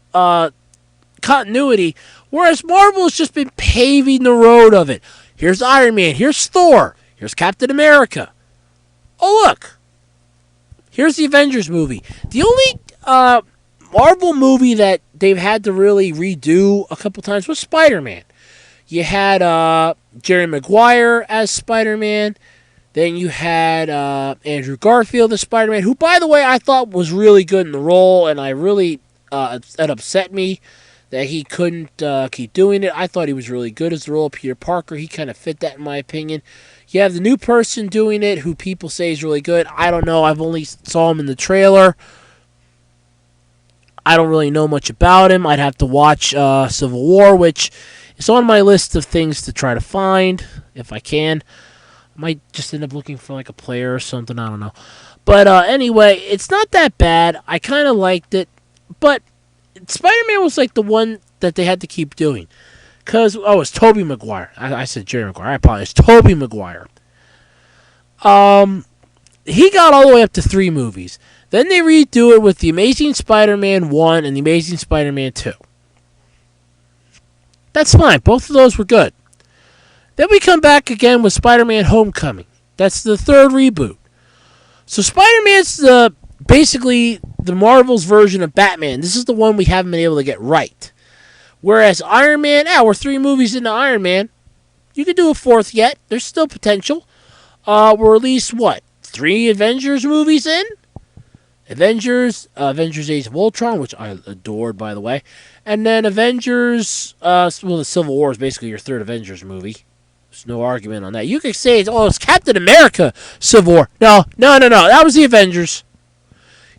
continuity. Whereas Marvel has just been paving the road of it. Here's Iron Man. Here's Thor. Here's Captain America. Oh, look. Here's the Avengers movie. The only Marvel movie that they've had to really redo a couple times was Spider-Man. You had Jerry Maguire as Spider-Man. Then you had Andrew Garfield as Spider-Man, who, by the way, I thought was really good in the role, and I really it upset me that he couldn't keep doing it. I thought he was really good as the role of Peter Parker. He kind of fit that, in my opinion. You have the new person doing it, who people say is really good. I don't know. I've only saw him in the trailer. I don't really know much about him. I'd have to watch Civil War, which is on my list of things to try to find, if I can. I might just end up looking for like a player or something. I don't know. But anyway, it's not that bad. I kind of liked it. But Spider-Man was like the one that they had to keep doing. Because, it's Tobey Maguire. I said Jerry Maguire. I apologize. Tobey Maguire. He got all the way up to 3 movies. Then they redo it with The Amazing Spider-Man 1 and The Amazing Spider-Man 2. That's fine. Both of those were good. Then we come back again with Spider-Man Homecoming. That's the 3rd reboot. So Spider-Man's basically the Marvel's version of Batman. This is the one we haven't been able to get right. Whereas Iron Man, we're 3 movies into Iron Man. You could do a 4th yet. There's still potential. We're at least, 3 Avengers movies in? Avengers Age of Ultron, which I adored, by the way. And then Avengers, the Civil War is basically your 3rd Avengers movie. There's no argument on that. You could say, it's Captain America Civil War. No. That was the Avengers.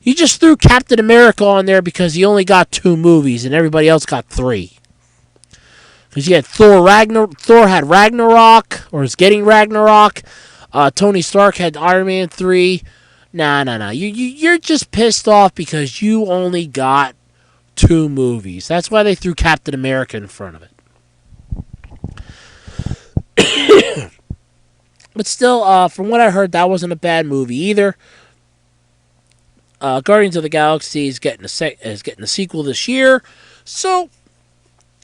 You just threw Captain America on there because he only got 2 movies and everybody else got 3. Because you had Thor had Ragnarok, or is getting Ragnarok. Tony Stark had Iron Man 3. Nah. You're just pissed off because you only got 2 movies. That's why they threw Captain America in front of it. But still, from what I heard, that wasn't a bad movie either. Guardians of the Galaxy is getting a sequel this year, so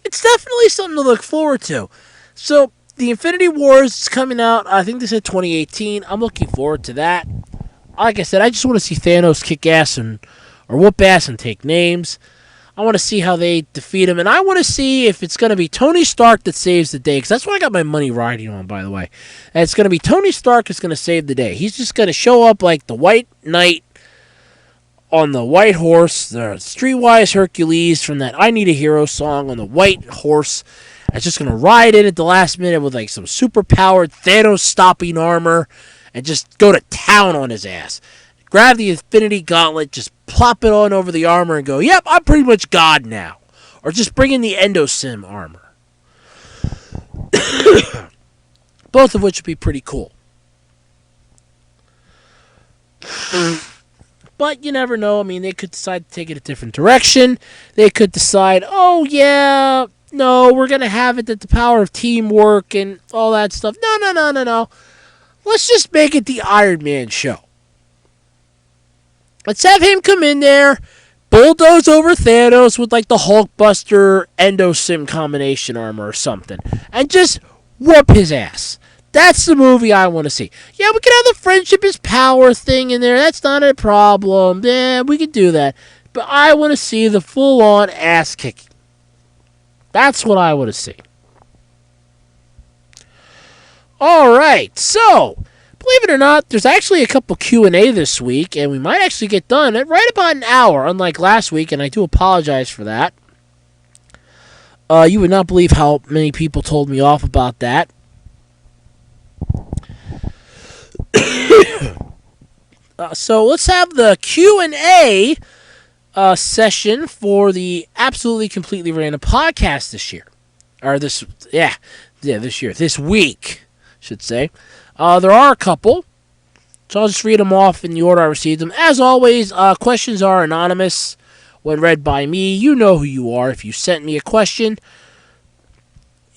it's definitely something to look forward to. So the Infinity Wars is coming out. I think they said 2018. I'm looking forward to that. Like I said, I just want to see Thanos kick ass or whoop ass and take names. I want to see how they defeat him, and I want to see if it's going to be Tony Stark that saves the day, because that's what I got my money riding on, by the way. And it's going to be Tony Stark that's going to save the day. He's just going to show up like the White Knight on the white horse, the Streetwise Hercules from that I Need a Hero song on the white horse. It's just going to ride in at the last minute with like some super-powered Thanos-stopping armor and just go to town on his ass. Grab the Infinity Gauntlet, just plop it on over the armor and go, yep, I'm pretty much God now. Or just bring in the Endosim armor. Both of which would be pretty cool. But you never know. I mean, they could decide to take it a different direction. They could decide, oh, yeah, no, we're going to have it that the power of teamwork and all that stuff. No. Let's just make it the Iron Man show. Let's have him come in there, bulldoze over Thanos with like the Hulkbuster Endosim combination armor or something, and just whoop his ass. That's the movie I want to see. Yeah, we can have the friendship is power thing in there. That's not a problem. Yeah, we can do that. But I want to see the full-on ass kicking. That's what I want to see. All right, so believe it or not, there's actually a couple Q&A this week, and we might actually get done at right about an hour, unlike last week, and I do apologize for that. You would not believe how many people told me off about that. So let's have the Q&A session for the Absolutely Completely Random podcast this year. Or this year. This week, I should say. There are a couple, so I'll just read them off in the order I received them. As always, questions are anonymous when read by me. You know who you are if you sent me a question.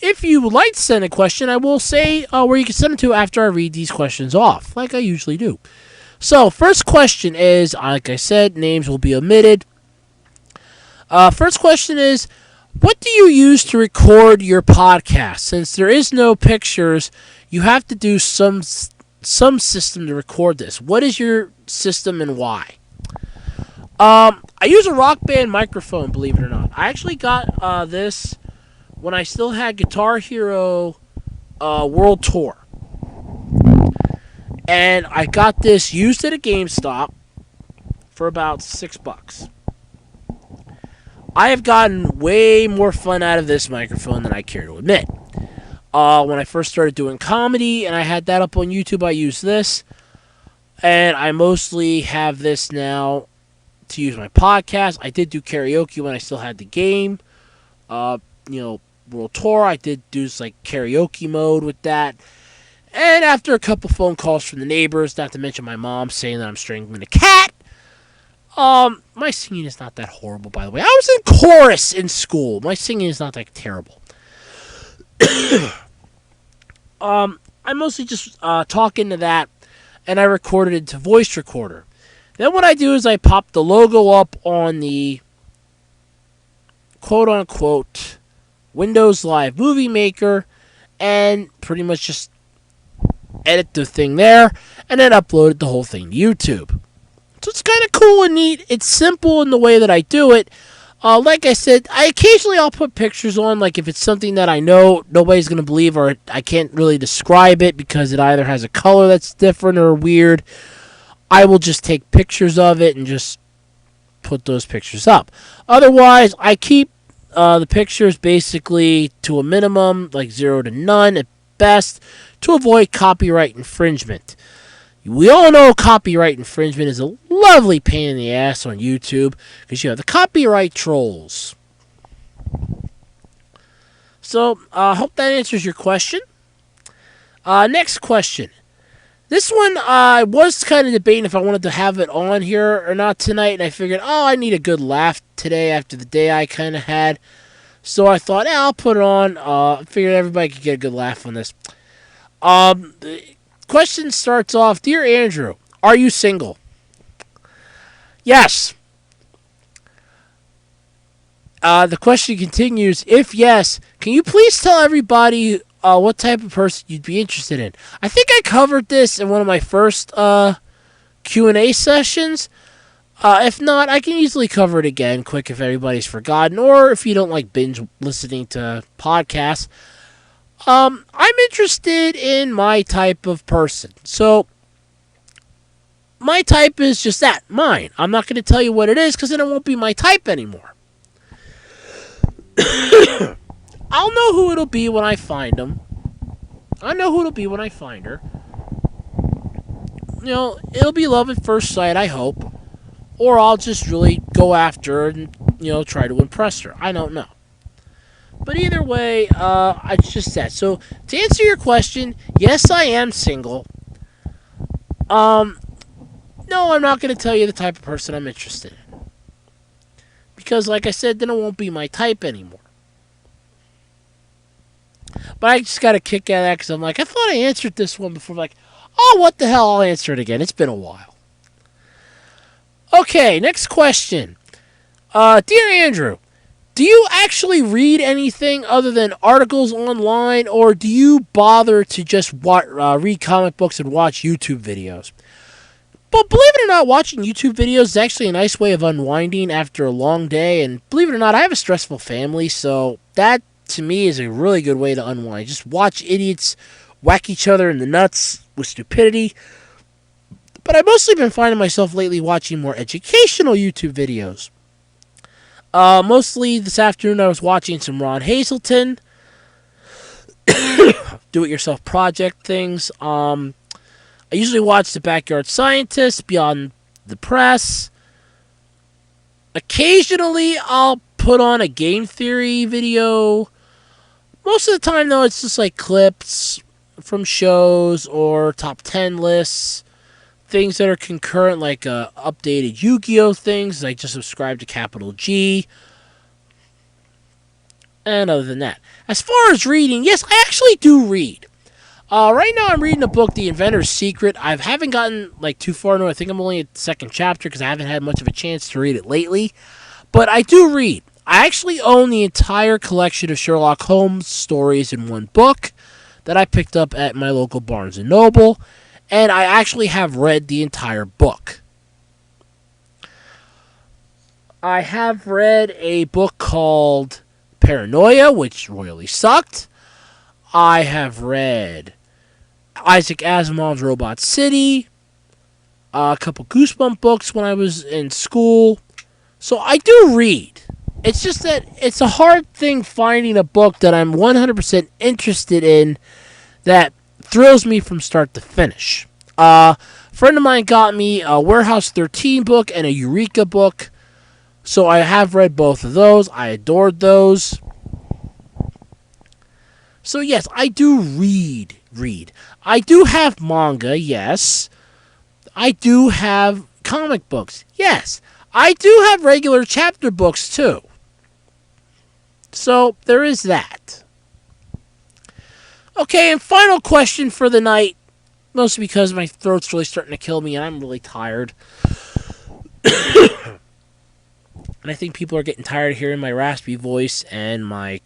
If you would like to send a question, I will say where you can send it to after I read these questions off, like I usually do. So, first question is, like I said, names will be omitted. First question is, what do you use to record your podcast? Since there is no pictures, you have to do some system to record this. What is your system and why? I use a Rock Band microphone, believe it or not. I actually got this when I still had Guitar Hero World Tour. And I got this used at a GameStop for about $6. I have gotten way more fun out of this microphone than I care to admit. When I first started doing comedy and I had that up on YouTube, I used this. And I mostly have this now to use my podcast. I did do karaoke when I still had the game. World Tour, I did do like karaoke mode with that. And after a couple phone calls from the neighbors, not to mention my mom saying that I'm strangling a cat, my singing is not that horrible, by the way. I was in chorus in school. My singing is not that terrible. I mostly just talk into that, and I recorded it to voice recorder. Then what I do is I pop the logo up on the quote-unquote Windows Live Movie Maker, and pretty much just edit the thing there, and then uploaded the whole thing to YouTube. So it's kind of cool and neat. It's simple in the way that I do it. Like I said, I'll put pictures on, like if it's something that I know nobody's going to believe, or I can't really describe it because it either has a color that's different or weird. I will just take pictures of it and just put those pictures up. Otherwise, I keep the pictures basically to a minimum, like 0 to none at best, to avoid copyright infringement. We all know copyright infringement is a lovely pain in the ass on YouTube because you have the copyright trolls. So, I hope that answers your question. Next question. This one, I was kind of debating if I wanted to have it on here or not tonight, and I figured, I need a good laugh today after the day I kind of had. So I thought, I'll put it on. I figured everybody could get a good laugh on this. The question starts off, Dear Andrew, are you single? Yes. The question continues, if yes, can you please tell everybody what type of person you'd be interested in? I think I covered this in one of my first Q&A sessions. If not, I can easily cover it again quick if everybody's forgotten, or if you don't like binge listening to podcasts. I'm interested in my type of person. So, my type is just that, mine. I'm not going to tell you what it is because then it won't be my type anymore. I'll know who it'll be when I find them. I know who it'll be when I find her. You know, it'll be love at first sight, I hope. Or I'll just really go after her and, try to impress her. I don't know. But either way, it's just that. So, to answer your question, yes, I am single. No, I'm not going to tell you the type of person I'm interested in. Because, like I said, then it won't be my type anymore. But I just got a kick out of that because I'm like, I thought I answered this one before. I'm like, oh, what the hell? I'll answer it again. It's been a while. Okay, next question. Dear Andrew, do you actually read anything other than articles online, or do you bother to just read comic books and watch YouTube videos? But believe it or not, watching YouTube videos is actually a nice way of unwinding after a long day. And believe it or not, I have a stressful family, so that to me is a really good way to unwind. Just watch idiots whack each other in the nuts with stupidity. But I've mostly been finding myself lately watching more educational YouTube videos. Mostly this afternoon I was watching some Ron Hazelton do-it-yourself project things. I usually watch The Backyard Scientist, Beyond the Press. Occasionally I'll put on a game theory video. Most of the time though, it's just like clips from shows or top 10 lists. Things that are concurrent, like updated Yu-Gi-Oh! Things. I just subscribe to Capital G. And other than that. As far as reading, yes, I actually do read. Right now I'm reading a book, The Inventor's Secret. I haven't gotten too far into it. I think I'm only at the second chapter because I haven't had much of a chance to read it lately. But I do read. I actually own the entire collection of Sherlock Holmes stories in one book that I picked up at my local Barnes & Noble. And I actually have read the entire book. I have read a book called Paranoia, which royally sucked. I have read Isaac Asimov's Robot City. A couple Goosebump books when I was in school. So I do read. It's just that it's a hard thing finding a book that I'm 100% interested in that thrills me from start to finish. A friend of mine got me a Warehouse 13 book and a Eureka book. So I have read both of those. I adored those. So yes, I do read. I do have manga, yes. I do have comic books, yes. I do have regular chapter books too. So there is that. Okay, and final question for the night. Mostly because my throat's really starting to kill me and I'm really tired. And I think people are getting tired of hearing my raspy voice and my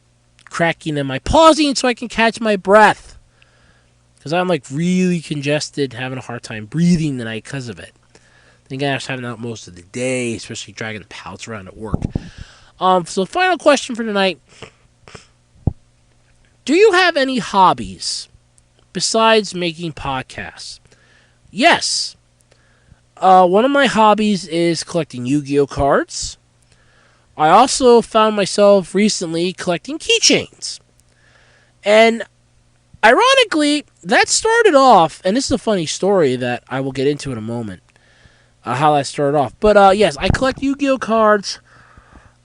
cracking and my pausing so I can catch my breath. Because I'm really congested, having a hard time breathing tonight because of it. I think I was having out most of the day, especially dragging the pallets around at work. So final question for tonight. Do you have any hobbies besides making podcasts? Yes. One of my hobbies is collecting Yu-Gi-Oh cards. I also found myself recently collecting keychains. And ironically, that started off, and this is a funny story that I will get into in a moment, how that started off. But yes, I collect Yu-Gi-Oh cards.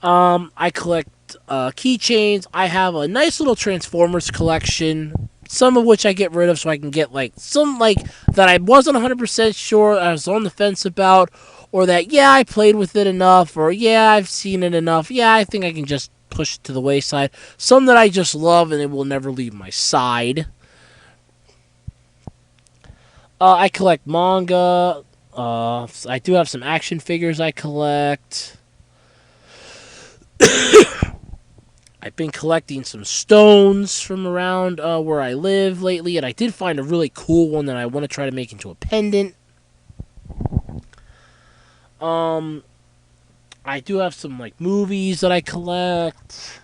I collect keychains. I have a nice little Transformers collection, some of which I get rid of so I can get some that I wasn't 100% sure I was on the fence about, or that I played with it enough, or I've seen it enough, I think I can just push it to the wayside. Some that I just love and it will never leave my side. I collect manga. I do have some action figures I collect. I've been collecting some stones from around where I live lately, and I did find a really cool one that I want to try to make into a pendant. I do have some like movies that I collect.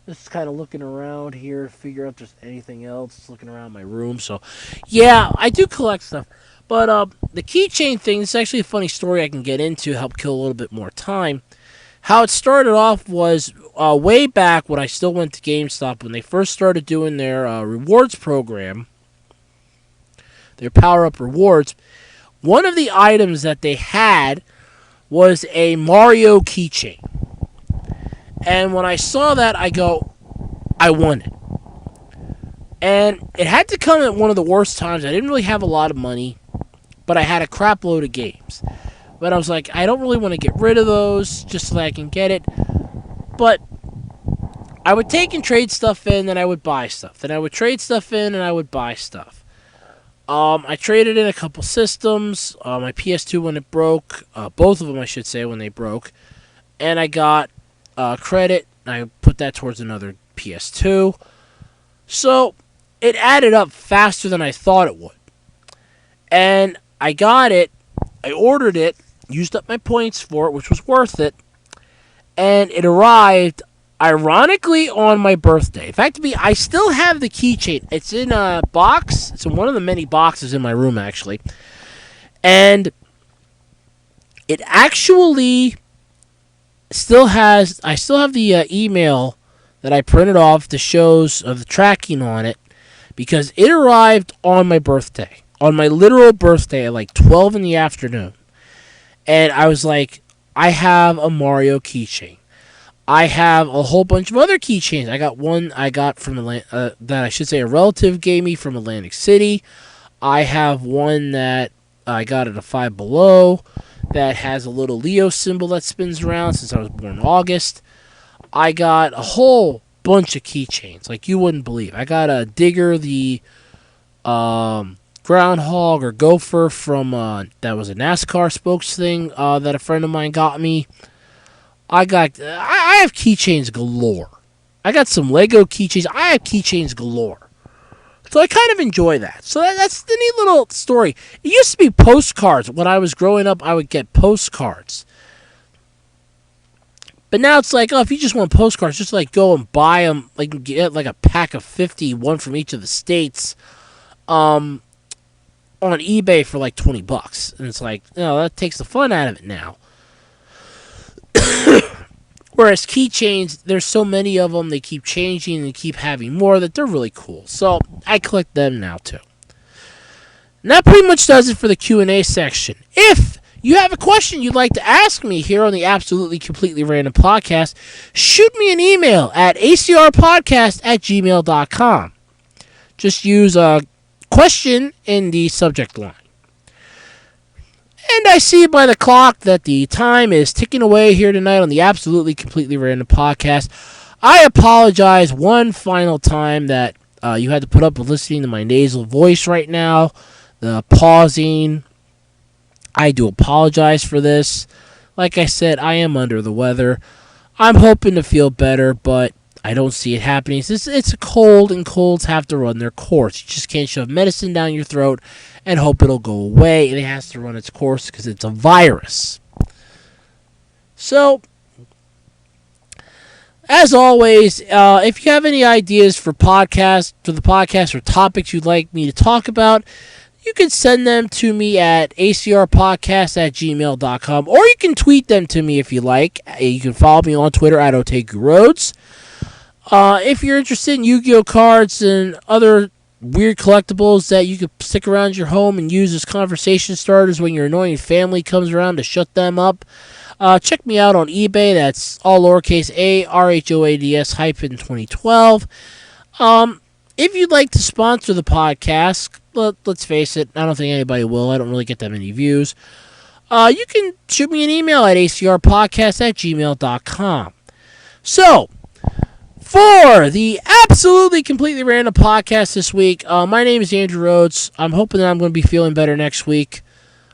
Just kind of looking around here, figure out if there's anything else. Looking around my room, so yeah, I do collect stuff. But the keychain thing is actually a funny story I can get into, help kill a little bit more time. How it started off was way back when I still went to GameStop when they first started doing their rewards program, their power-up rewards. One of the items that they had was a Mario keychain. And when I saw that, I go, I want it. And it had to come at one of the worst times. I didn't really have a lot of money, but I had a crap load of games. But I was like, I don't really want to get rid of those just so that I can get it. But I would take and trade stuff in, then I would buy stuff. Then I would trade stuff in, and I would buy stuff. I traded in a couple systems. My PS2 when it broke. Both of them, I should say, when they broke. And I got credit. I put that towards another PS2. So it added up faster than I thought it would. And I got it. I ordered it. Used up my points for it, which was worth it. And it arrived, ironically, on my birthday. In fact, I still have the keychain. It's in a box. It's in one of the many boxes in my room, actually. And it actually still has... I still have the email that I printed off that shows the tracking on it. Because it arrived on my birthday. On my literal birthday at like 12 in the afternoon. And I was like, I have a Mario keychain. I have a whole bunch of other keychains. I got one I got from that I should say a relative gave me from Atlantic City. I have one that I got at a Five Below that has a little Leo symbol that spins around since I was born in August. I got a whole bunch of keychains like you wouldn't believe. I got a Digger, the groundhog or gopher from that was a NASCAR spokes thing that a friend of mine got me. I have keychains galore. I got some Lego keychains. I have keychains galore. So I kind of enjoy that. So that's the neat little story. It used to be postcards. When I was growing up, I would get postcards. But now it's like, oh, if you just want postcards, just like go and buy them. Like get like a pack of 50, one from each of the states. On eBay for like $20. And it's like, that takes the fun out of it now. Whereas keychains, there's so many of them, they keep changing and keep having more that they're really cool. So I collect them now too. And that pretty much does it for the Q&A section. If you have a question you'd like to ask me here on the Absolutely Completely Random Podcast, shoot me an email at acrpodcast@gmail.com. Just use a question in the subject line. And I see by the clock that the time is ticking away here tonight on the Absolutely Completely Random Podcast. I apologize one final time that you had to put up with listening to my nasal voice right now. The pausing. I do apologize for this. Like I said, I am under the weather. I'm hoping to feel better, but I don't see it happening. It's a cold, and colds have to run their course. You just can't shove medicine down your throat and hope it'll go away. It has to run its course because it's a virus. So, as always, if you have any ideas for the podcast or topics you'd like me to talk about, you can send them to me at acrpodcast@gmail.com, or you can tweet them to me if you like. You can follow me on Twitter at OtakuRoads. If you're interested in Yu-Gi-Oh cards and other weird collectibles that you could stick around your home and use as conversation starters when your annoying family comes around to shut them up, check me out on eBay. That's all lowercase ARHOADS -2012. If you'd like to sponsor the podcast, let's face it, I don't think anybody will. I don't really get that many views. You can shoot me an email at acrpodcast@gmail.com. So, for the absolutely completely random podcast this week. My name is Andrew Rhodes. I'm hoping that I'm going to be feeling better next week,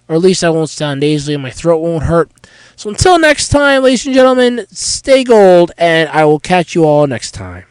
or at least I won't sound nasally and my throat won't hurt. So until next time, ladies and gentlemen, stay gold, and I will catch you all next time.